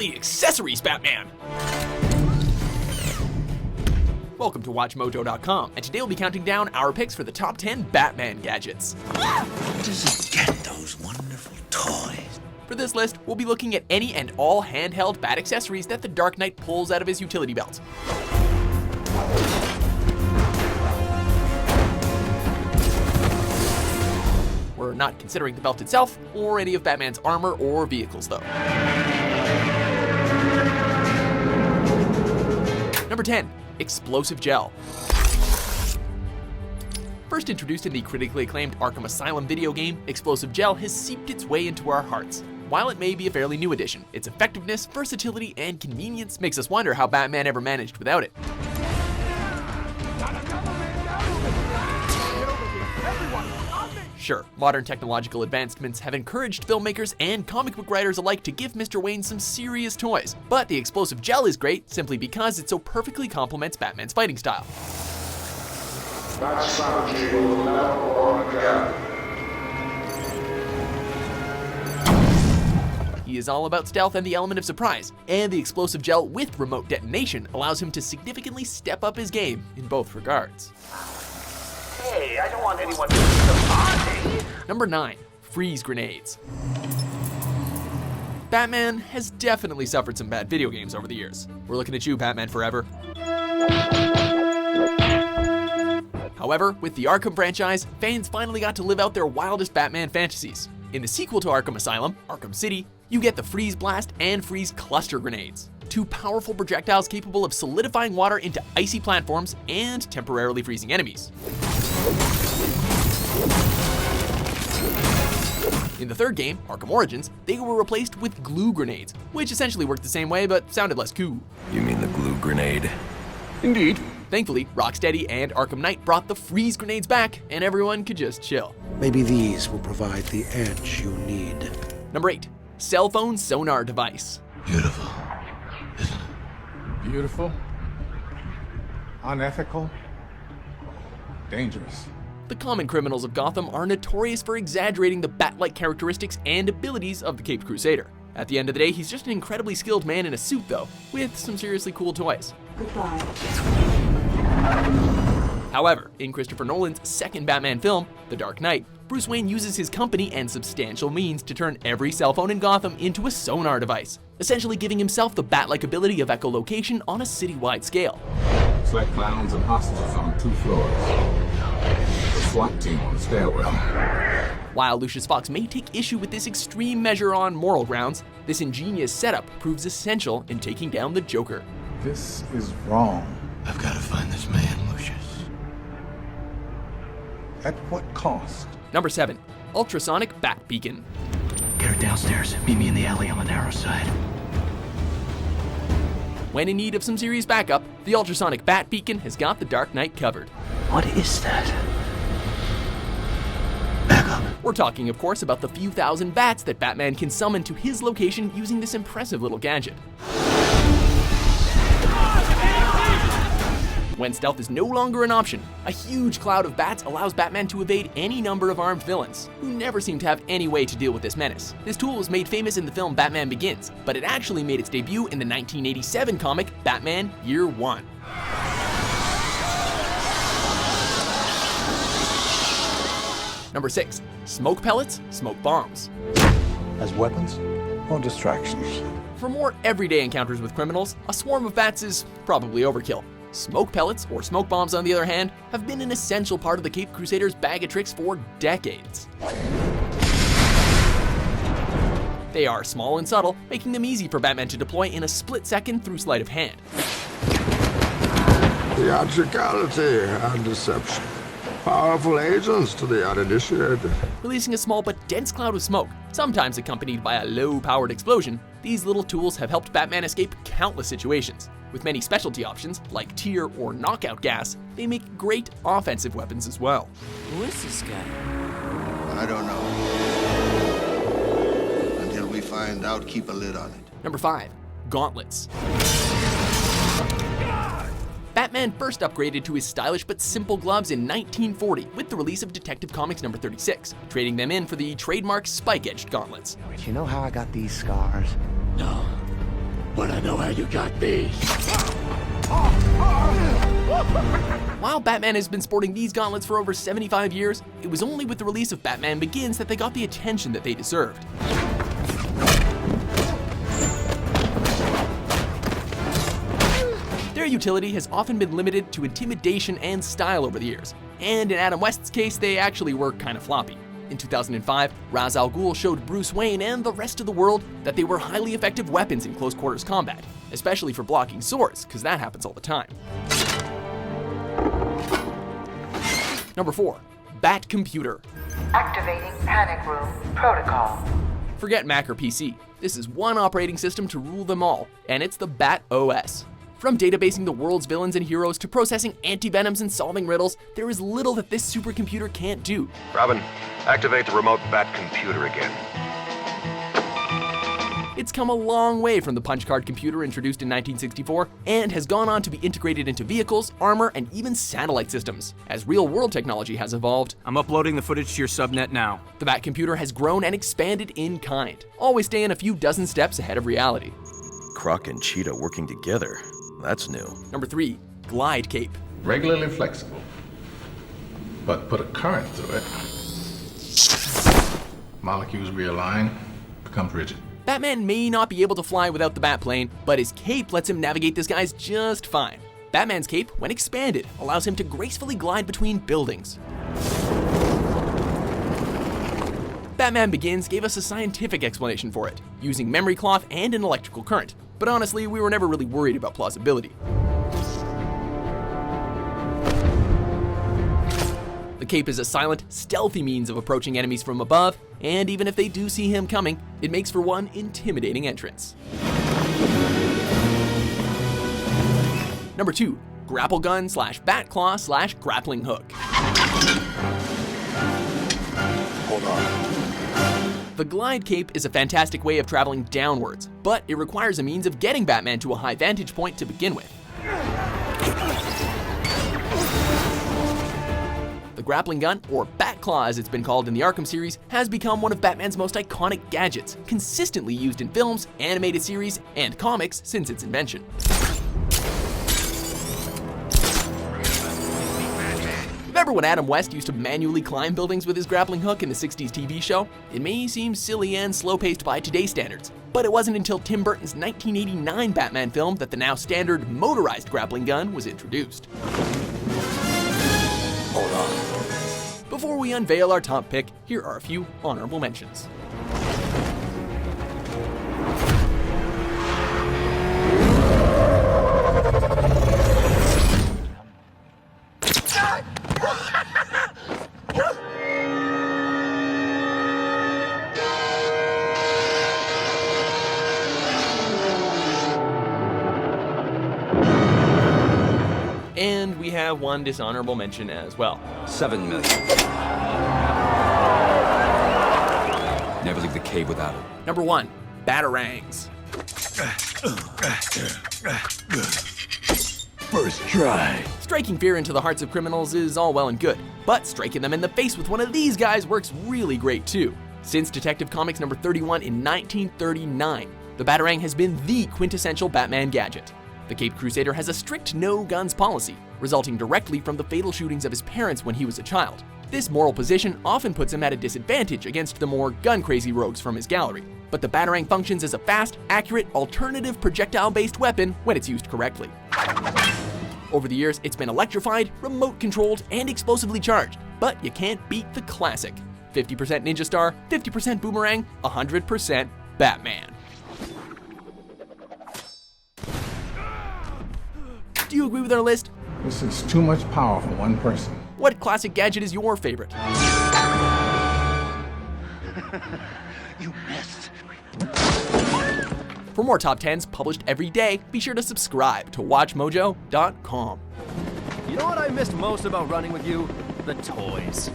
deadly accessories, Batman! Welcome to WatchMojo.com, and today we'll be counting down our picks for the top 10 Batman gadgets. Where does he get those wonderful toys? For this list, we'll be looking at any and all handheld bat accessories that the Dark Knight pulls out of his utility belt. We're not considering the belt itself, or any of Batman's armor or vehicles, though. Number 10. Explosive Gel. First introduced in the critically acclaimed Arkham Asylum video game, Explosive Gel has seeped its way into our hearts. While it may be a fairly new addition, its effectiveness, versatility, and convenience makes us wonder how Batman ever managed without it. Sure, modern technological advancements have encouraged filmmakers and comic book writers alike to give Mr. Wayne some serious toys, but the Explosive Gel is great simply because it so perfectly complements Batman's fighting style. That strategy will never work again. He is all about stealth and the element of surprise, and the Explosive Gel with remote detonation allows him to significantly step up his game in both regards. Hey, I don't want anyone to miss the party. Number 9. Freeze Grenades. Batman has definitely suffered some bad video games over the years. We're looking at you, Batman Forever. However, with the Arkham franchise, fans finally got to live out their wildest Batman fantasies. In the sequel to Arkham Asylum, Arkham City, you get the Freeze Blast and Freeze Cluster Grenades, two powerful projectiles capable of solidifying water into icy platforms and temporarily freezing enemies. In the third game, Arkham Origins, they were replaced with glue grenades, which essentially worked the same way but sounded less cool. You mean the glue grenade? Indeed. Thankfully, Rocksteady and Arkham Knight brought the freeze grenades back, and everyone could just chill. Maybe these will provide the edge you need. Number 8. Cellphone Sonar Device. Beautiful, isn't it? Beautiful, unethical, dangerous. The common criminals of Gotham are notorious for exaggerating the bat-like characteristics and abilities of the Caped Crusader. At the end of the day, he's just an incredibly skilled man in a suit, though, with some seriously cool toys. Goodbye. However, in Christopher Nolan's second Batman film, The Dark Knight, Bruce Wayne uses his company and substantial means to turn every cell phone in Gotham into a sonar device, essentially giving himself the bat-like ability of echolocation on a citywide scale. Sweat clowns and hostages on 2 floors. The SWAT team on the stairwell. While Lucius Fox may take issue with this extreme measure on moral grounds, this ingenious setup proves essential in taking down the Joker. This is wrong. I've got to find this man, Lucius. At what cost? Number 7. Ultrasonic Bat Beacon. Get her downstairs. Meet me in the alley on the narrow side. When in need of some serious backup, the Ultrasonic Bat Beacon has got the Dark Knight covered. What is that? Backup. We're talking, of course, about the few thousand bats that Batman can summon to his location using this impressive little gadget. When stealth is no longer an option, a huge cloud of bats allows Batman to evade any number of armed villains, who never seem to have any way to deal with this menace. This tool was made famous in the film Batman Begins, but it actually made its debut in the 1987 comic Batman Year One. Number 6. Smoke pellets, smoke bombs. As weapons or distractions? For more everyday encounters with criminals, a swarm of bats is probably overkill. Smoke pellets, or smoke bombs on the other hand, have been an essential part of the Caped Crusader's bag of tricks for decades. They are small and subtle, making them easy for Batman to deploy in a split second through sleight of hand. Theatricality and deception. Powerful agents to the uninitiated. Releasing a small but dense cloud of smoke, sometimes accompanied by a low-powered explosion, these little tools have helped Batman escape countless situations. With many specialty options, like tear or knockout gas, they make great offensive weapons as well. Who is this guy? I don't know. Until we find out, keep a lid on it. Number 5. Gauntlets. Batman first upgraded to his stylish but simple gloves in 1940 with the release of Detective Comics number 36, trading them in for the trademark spike-edged gauntlets. Do you know how I got these scars? No. Wanna know how you got these? While Batman has been sporting these gauntlets for over 75 years, it was only with the release of Batman Begins that they got the attention that they deserved. Their utility has often been limited to intimidation and style over the years, and in Adam West's case, they actually were kind of floppy. In 2005, Ra's al Ghul showed Bruce Wayne and the rest of the world that they were highly effective weapons in close quarters combat, especially for blocking swords, because that happens all the time. Number 4, BatComputer. Activating panic room protocol. Forget Mac or PC. This is one operating system to rule them all, and it's the Bat OS. From databasing the world's villains and heroes to processing anti-venoms and solving riddles, there is little that this supercomputer can't do. Robin, activate the remote BatComputer again. It's come a long way from the punch card computer introduced in 1964 and has gone on to be integrated into vehicles, armor, and even satellite systems. As real-world technology has evolved, I'm uploading the footage to your subnet now. The BatComputer has grown and expanded in kind, always staying a few dozen steps ahead of reality. Croc and Cheetah working together. That's new. Number 3, Glide Cape. Regularly flexible, but put a current through it. Molecules realign, becomes rigid. Batman may not be able to fly without the Batplane, but his cape lets him navigate the skies just fine. Batman's cape, when expanded, allows him to gracefully glide between buildings. Batman Begins gave us a scientific explanation for it, using memory cloth and an electrical current, but honestly, we were never really worried about plausibility. The cape is a silent, stealthy means of approaching enemies from above, and even if they do see him coming, it makes for one intimidating entrance. Number 2, Grapple Gun / Bat Claw / Grappling Hook. Hold on. The Glide Cape is a fantastic way of traveling downwards, but it requires a means of getting Batman to a high vantage point to begin with. The Grappling Gun, or Bat Claw as it's been called in the Arkham series, has become one of Batman's most iconic gadgets, consistently used in films, animated series, and comics since its invention. Remember when Adam West used to manually climb buildings with his grappling hook in the 60s TV show? It may seem silly and slow-paced by today's standards, but it wasn't until Tim Burton's 1989 Batman film that the now standard motorized grappling gun was introduced. Hold on. Before we unveil our top pick, here are a few honorable mentions. And we have one dishonorable mention as well. 7 million. Never leave the cave without it. Number 1, Batarangs. First try. Striking fear into the hearts of criminals is all well and good, but striking them in the face with one of these guys works really great too. Since Detective Comics number 31 in 1939, the Batarang has been the quintessential Batman gadget. The Caped Crusader has a strict no-guns policy, resulting directly from the fatal shootings of his parents when he was a child. This moral position often puts him at a disadvantage against the more gun-crazy rogues from his gallery, but the Batarang functions as a fast, accurate, alternative projectile-based weapon when it's used correctly. Over the years, it's been electrified, remote-controlled, and explosively charged, but you can't beat the classic. 50% Ninja Star, 50% Boomerang, 100% Batman. Do you agree with our list? This is too much power for one person. What classic gadget is your favorite? You missed. For more top 10s published every day, be sure to subscribe to WatchMojo.com. You know what I missed most about running with you? The toys.